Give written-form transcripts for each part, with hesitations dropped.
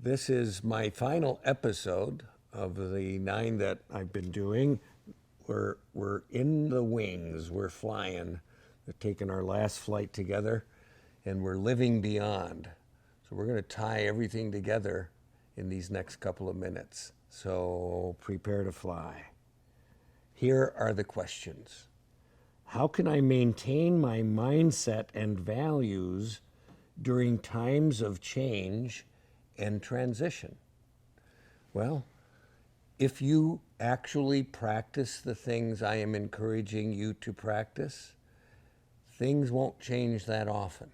This is my final episode of the 9 that I've been doing. We're in the wings, we're flying. We're taking our last flight together and we're living beyond. So we're going to tie everything together in these next couple of minutes. So prepare to fly. Here are the questions. How can I maintain my mindset and values during times of change and transition? Well, if you actually practice the things I am encouraging you to practice, things won't change that often.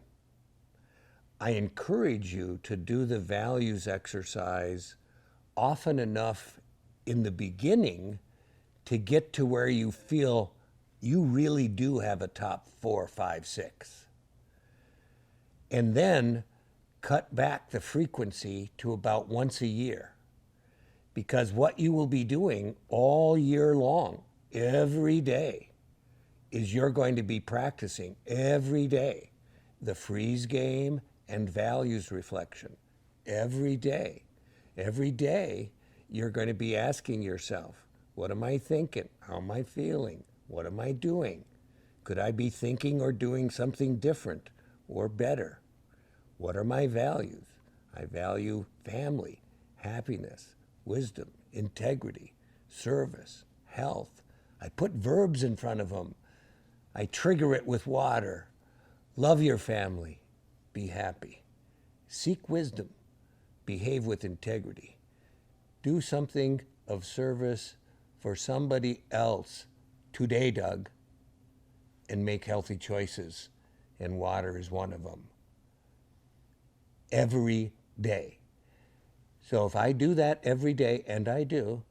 I encourage you to do the values exercise often enough in the beginning to get to where you feel you really do have a top 4, 5, 6. And then cut back the frequency to about once a year. Because what you will be doing all year long, every day, is you're going to be practicing every day the freeze game and values reflection. Every day. Every day, you're going to be asking yourself, what am I thinking? How am I feeling? What am I doing? Could I be thinking or doing something different or better? What are my values? I value family, happiness, wisdom, integrity, service, health. I put verbs in front of them. I trigger it with water. Love your family. Be happy. Seek wisdom. Behave with integrity. Do something of service for somebody else today, Doug, and make healthy choices. And water is one of them. Every day. So if I do that every day, and I do,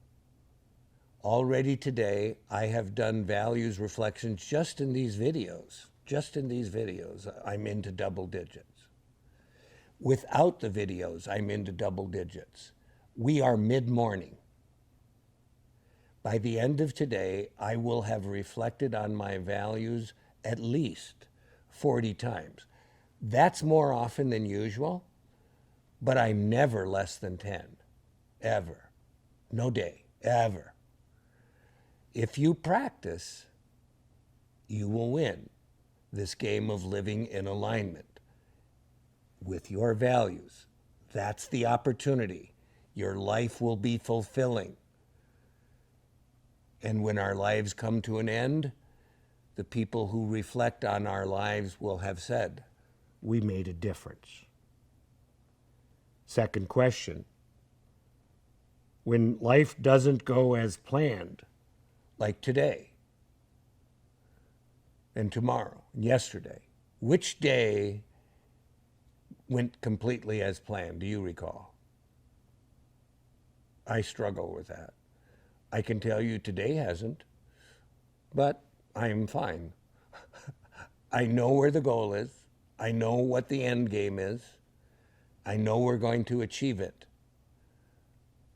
already today I have done values reflections just in these videos. Just in these videos, I'm into double digits. Without the videos, I'm into double digits. We are mid-morning. By the end of today, I will have reflected on my values at least 40 times. That's more often than usual, but I'm never less than 10, ever. No day, ever. If you practice, you will win this game of living in alignment with your values. That's the opportunity. Your life will be fulfilling. And when our lives come to an end, the people who reflect on our lives will have said, we made a difference. Second question, when life doesn't go as planned, like today and tomorrow and yesterday, which day went completely as planned? Do you recall? I struggle with that. I can tell you today hasn't, but I'm fine. I know where the goal is. I know what the end game is. I know we're going to achieve it,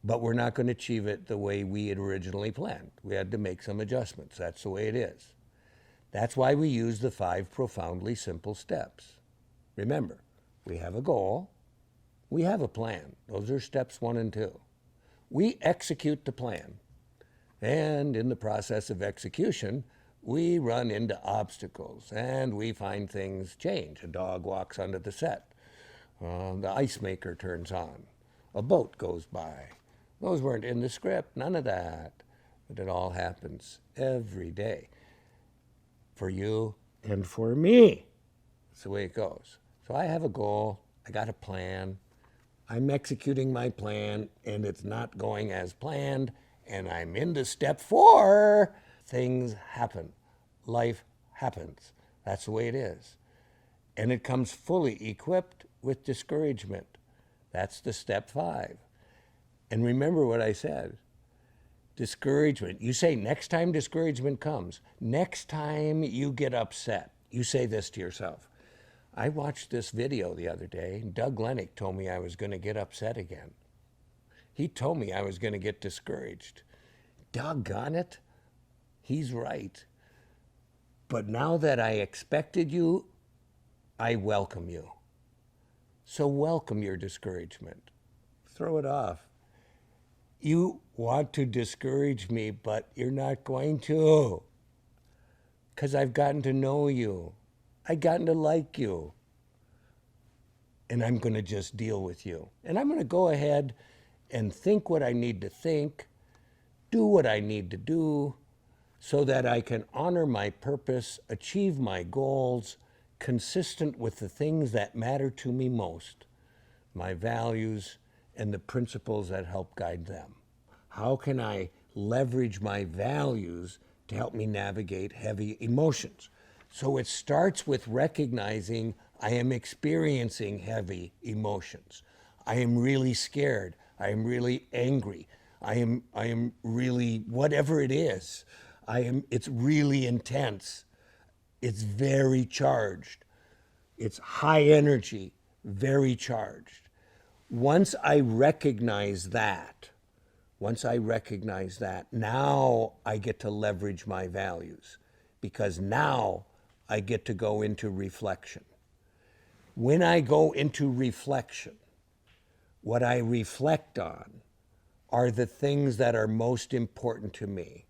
but we're not going to achieve it the way we had originally planned. We had to make some adjustments. That's the way it is. That's why we use the 5 profoundly simple steps. Remember, we have a goal. We have a plan. Those are steps 1 and 2. We execute the plan. And in the process of execution, we run into obstacles and we find things change. A dog walks onto the set. The ice maker turns on. A boat goes by. Those weren't in the script, none of that. But it all happens every day for you and for me. That's the way it goes. So I have a goal. I got a plan. I'm executing my plan and it's not going as planned. And I'm into step 4. Things happen. Life happens. That's the way it is. And it comes fully equipped with discouragement. That's the step 5. And remember what I said. Discouragement. You say next time discouragement comes, next time you get upset, you say this to yourself. I watched this video the other day. Doug Lennick told me I was going to get upset again. He told me I was going to get discouraged. Doggone it. He's right. But now that I expected you, I welcome you. So welcome your discouragement. throw it off. You want to discourage me, but you're not going to. Because I've gotten to know you. I've gotten to like you. And I'm going to just deal with you. And I'm going to go ahead and think what I need to think, do what I need to do, so that I can honor my purpose, achieve my goals, consistent with the things that matter to me most, my values, and the principles that help guide them. How can I leverage my values to help me navigate heavy emotions? So it starts with recognizing I am experiencing heavy emotions. I am really scared. I am really angry. I am really whatever it is. It's really intense. It's very charged. It's high energy, very charged. Once I recognize that, now I get to leverage my values, because now I get to go into reflection. When I go into reflection, what I reflect on are the things that are most important to me,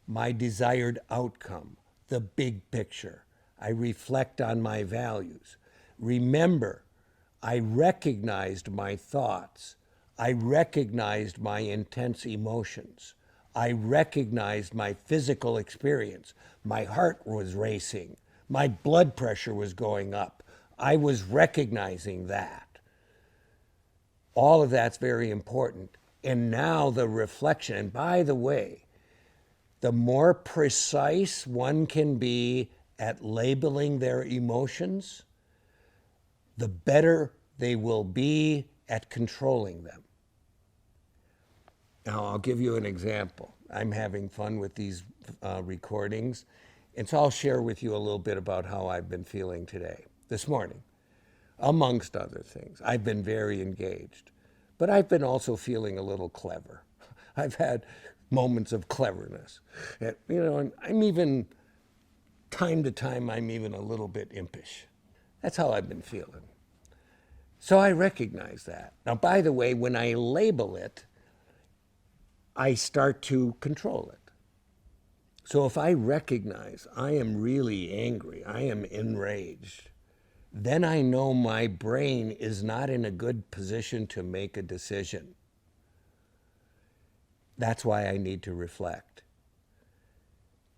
my desired outcome, the big picture. I reflect on my values. Remember, I recognized my thoughts. I recognized my intense emotions. I recognized my physical experience. My heart was racing. My blood pressure was going up. I was recognizing that. All of that's very important. And now the reflection, and by the way, the more precise one can be at labeling their emotions, the better they will be at controlling them. Now, I'll give you an example. I'm having fun with these recordings, and so I'll share with you a little bit about how I've been feeling today, this morning, amongst other things. I've been very engaged, but I've been also feeling a little clever. I've had moments of cleverness. And, and I'm even, time to time, I'm even a little bit impish. That's how I've been feeling. So I recognize that. Now, by the way, when I label it, I start to control it. So if I recognize I am really angry, I am enraged, then I know my brain is not in a good position to make a decision. That's why I need to reflect.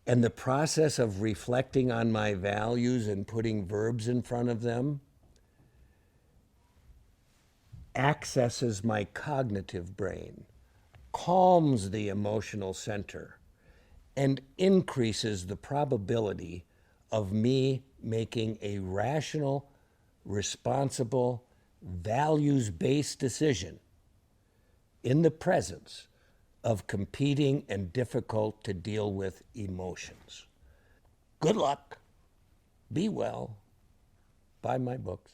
And the process of reflecting on my values and putting verbs in front of them accesses my cognitive brain, calms the emotional center, and increases the probability of me making a rational, responsible, values-based decision in the presence of competing and difficult to deal with emotions. Good luck. Be well. Buy my books.